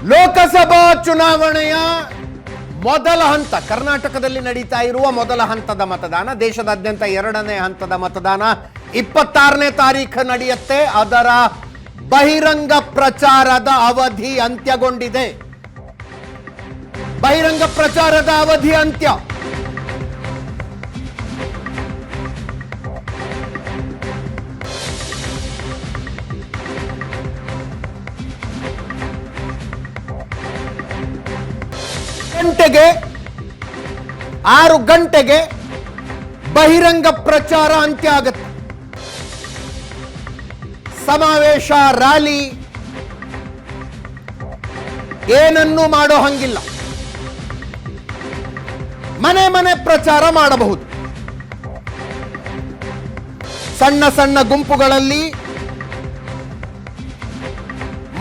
ಲೋಕಸಭಾ ಚುನಾವಣೆಯ ಮೊದಲ ಹಂತ ಕರ್ನಾಟಕದಲ್ಲಿ ನಡೀತಾ ಇರುವ ಮೊದಲ ಹಂತದ ಮತದಾನ, ದೇಶದಾದ್ಯಂತ ಎರಡನೇ ಹಂತದ ಮತದಾನ 26ನೇ ತಾರೀಖು ನಡೆಯುತ್ತೆ. ಅದರ ಬಹಿರಂಗ ಪ್ರಚಾರದ ಅವಧಿ ಅಂತ್ಯಗೊಂಡಿದೆ. ಬಹಿರಂಗ ಪ್ರಚಾರದ ಅವಧಿ ಅಂತ್ಯ. ಗಂಟೆಗೆ 6 ಗಂಟೆಗೆ ಬಹಿರಂಗ ಪ್ರಚಾರ ಅಂತ್ಯ ಆಗುತ್ತೆ. ಸಮಾವೇಶ, ರ್ಯಾಲಿ ಏನನ್ನೂ ಮಾಡೋ ಹಂಗಿಲ್ಲ. ಮನೆ ಮನೆ ಪ್ರಚಾರ ಮಾಡಬಹುದು. ಸಣ್ಣ ಸಣ್ಣ ಗುಂಪುಗಳಲ್ಲಿ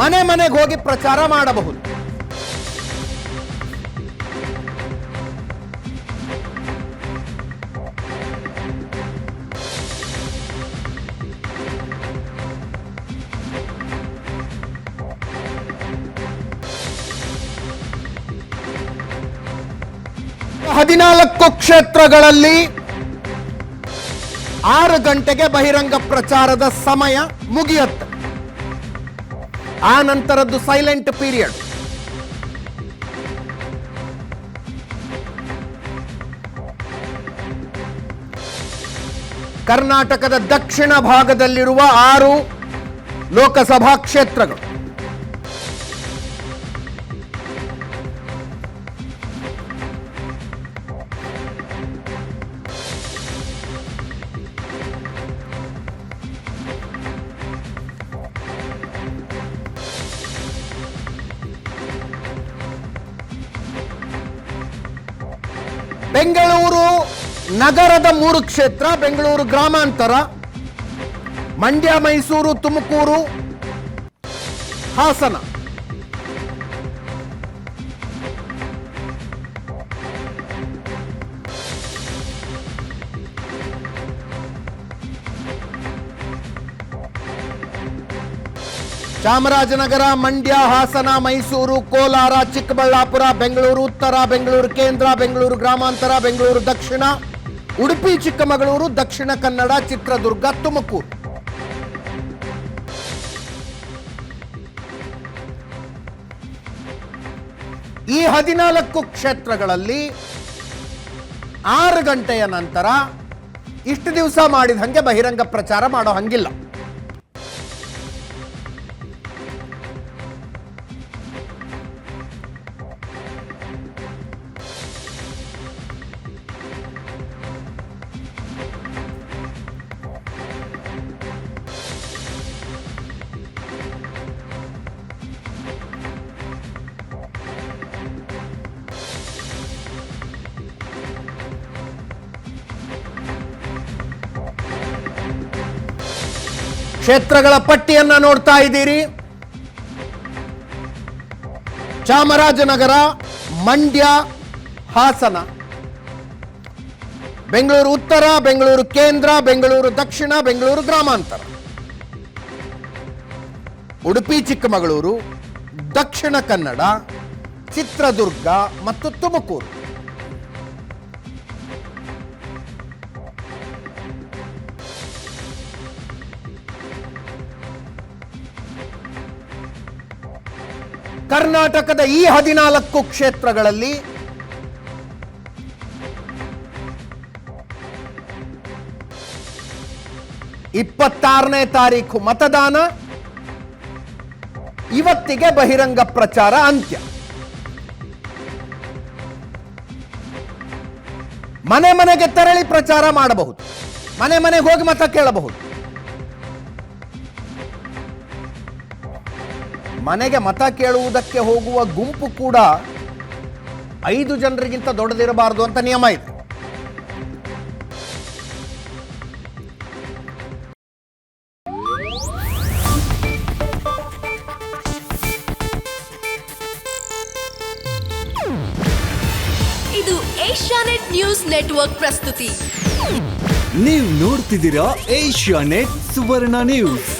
ಮನೆ ಮನೆಗೆ ಹೋಗಿ ಪ್ರಚಾರ ಮಾಡಬಹುದು. ಹದಿನಾಲ್ಕು ಕ್ಷೇತ್ರಗಳಲ್ಲಿ 6 ಗಂಟೆಗೆ ಬಹಿರಂಗ ಪ್ರಚಾರದ ಸಮಯ ಮುಗಿಯುತ್ತೆ. ಆ ನಂತರದ್ದು ಸೈಲೆಂಟ್ ಪೀರಿಯಡ್. ಕರ್ನಾಟಕದ ದಕ್ಷಿಣ ಭಾಗದಲ್ಲಿರುವ 6 ಲೋಕಸಭಾ ಕ್ಷೇತ್ರಗಳು. ಬೆಂಗಳೂರು ನಗರದ 3 ಕ್ಷೇತ್ರ, ಬೆಂಗಳೂರು ಗ್ರಾಮಾಂತರ, ಮಂಡ್ಯ, ಮೈಸೂರು, ತುಮಕೂರು, ಹಾಸನ. ಚಾಮರಾಜನಗರ, ಮಂಡ್ಯ, ಹಾಸನ, ಮೈಸೂರು, ಕೋಲಾರ, ಚಿಕ್ಕಬಳ್ಳಾಪುರ, ಬೆಂಗಳೂರು ಉತ್ತರ, ಬೆಂಗಳೂರು ಕೇಂದ್ರ, ಬೆಂಗಳೂರು ಗ್ರಾಮಾಂತರ, ಬೆಂಗಳೂರು ದಕ್ಷಿಣ, ಉಡುಪಿ ಚಿಕ್ಕಮಗಳೂರು, ದಕ್ಷಿಣ ಕನ್ನಡ, ಚಿತ್ರದುರ್ಗ, ತುಮಕೂರು. ಈ 14 ಕ್ಷೇತ್ರಗಳಲ್ಲಿ 6 ಗಂಟೆಯ ನಂತರ ಇಷ್ಟು ದಿವಸ ಮಾಡಿದ ಹಂಗೆ ಬಹಿರಂಗ ಪ್ರಚಾರ ಮಾಡೋ ಹಂಗಿಲ್ಲ. ಕ್ಷೇತ್ರಗಳ ಪಟ್ಟಿಯನ್ನ ನೋಡ್ತಾ ಇದ್ದೀರಿ. ಚಾಮರಾಜನಗರ, ಮಂಡ್ಯ, ಹಾಸನ, ಬೆಂಗಳೂರು ಉತ್ತರ, ಬೆಂಗಳೂರು ಕೇಂದ್ರ, ಬೆಂಗಳೂರು ದಕ್ಷಿಣ, ಬೆಂಗಳೂರು ಗ್ರಾಮಾಂತರ, ಉಡುಪಿ ಚಿಕ್ಕಮಗಳೂರು, ದಕ್ಷಿಣ ಕನ್ನಡ, ಚಿತ್ರದುರ್ಗ ಮತ್ತು ತುಮಕೂರು. ಕರ್ನಾಟಕದ ಈ 14 ಕ್ಷೇತ್ರಗಳಲ್ಲಿ ಇಪ್ಪತ್ತಾರನೇ ತಾರೀಖು ಮತದಾನ. ಇವತ್ತಿಗೆ ಬಹಿರಂಗ ಪ್ರಚಾರ ಅಂತ್ಯ. ಮನೆ ಮನೆಗೆ ತೆರಳಿ ಪ್ರಚಾರ ಮಾಡಬಹುದು. ಮನೆ ಮನೆಗೆ ಹೋಗಿ ಮತ ಕೇಳಬಹುದು. ಮನೆಗೆ ಮತ ಕೇಳುವುದಕ್ಕೆ ಹೋಗುವ ಗುಂಪು ಕೂಡ 5 ಜನರಿಗಿಂತ ದೊಡ್ಡದಿರಬಾರದು ಅಂತ ನಿಯಮ ಇದೆ. ಇದು ಏಷ್ಯಾನೆಟ್ ನ್ಯೂಸ್ ನೆಟ್ವರ್ಕ್ ಪ್ರಸ್ತುತಿ. ನೀವು ನೋಡ್ತಿದ್ದೀರಾ ಏಷ್ಯಾನೆಟ್ ಸುವರ್ಣ ನ್ಯೂಸ್.